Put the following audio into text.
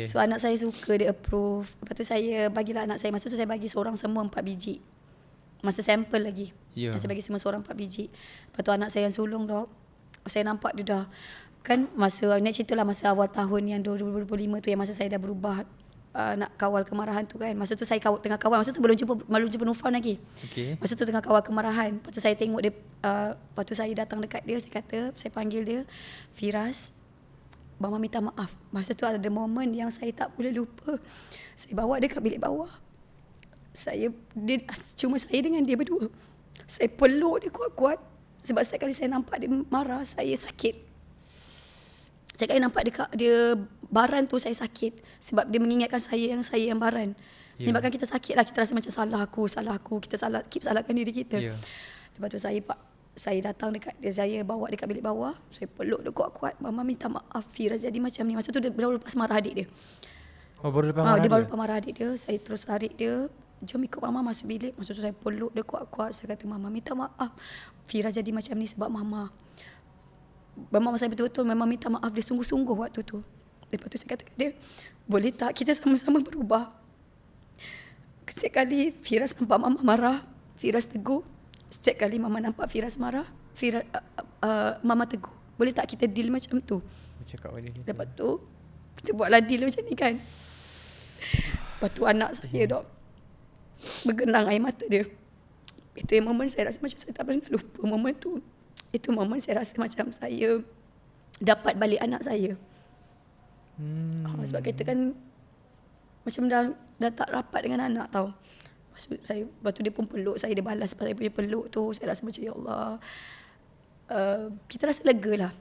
So anak saya suka, dia approve. Lepas tu saya bagilah anak saya. Masa tu saya bagi seorang semua 4 biji. Masa sampel lagi. Saya bagi semua seorang 4 biji. Lepas tu anak saya yang sulung dok, saya nampak dia dah, kan masa, nak cerita lah masa awal tahun yang 2025 tu, yang masa saya dah berubah nak kawal kemarahan tu kan. Masa tu saya tengah kawal, masa tu belum jumpa Nufan lagi. Masa tu tengah kawal kemarahan. Lepas tu saya tengok dia, lepas tu saya datang dekat dia, saya panggil dia, Firas, Mama minta maaf. Masa tu ada momen yang saya tak boleh lupa. Saya bawa dia kat bilik bawah. Cuma saya dengan dia berdua. Saya peluk dia kuat-kuat. Sebab setiap kali saya nampak dia marah, saya sakit. Setiap kali nampak dia baran tu, saya sakit. Sebab dia mengingatkan saya yang baran. Menyebabkan kita sakit lah. Kita rasa macam salah aku. Kita salahkan diri kita. Lepas tu saya datang dekat dia, saya bawa dia kat bilik bawah, saya peluk dia kuat-kuat. Mama minta maaf, Firas jadi macam ni. Masa tu dia baru lepas marah adik dia. Baru lepas marah adik dia. Saya terus tarik dia, jom ikut mama masuk bilik. Masa tu saya peluk dia kuat-kuat. Saya kata, Mama minta maaf, Firas jadi macam ni sebab Mama saya betul-betul memang minta maaf. Dia sungguh-sungguh waktu tu. Lepas tu saya kata kat dia, boleh tak kita sama-sama berubah? Setiap kali Firas nampak Mama marah, Firas tegur. Setiap kali Mama nampak Firas marah, Mama tegur. Boleh tak kita deal macam tu? Lepas tu kita buatlah deal macam ni kan. Lepas tu anak saya dok, bergenang air mata dia. Itu yang momen saya rasa macam saya tak pernah lupa momen tu. Itu momen saya rasa macam saya dapat balik anak saya. Sebab kita kan macam dah tak rapat dengan anak tau. Lepas tu dia pun peluk saya, dia balas saya punya peluk tu. Saya rasa macam ya Allah, kita rasa lega lah.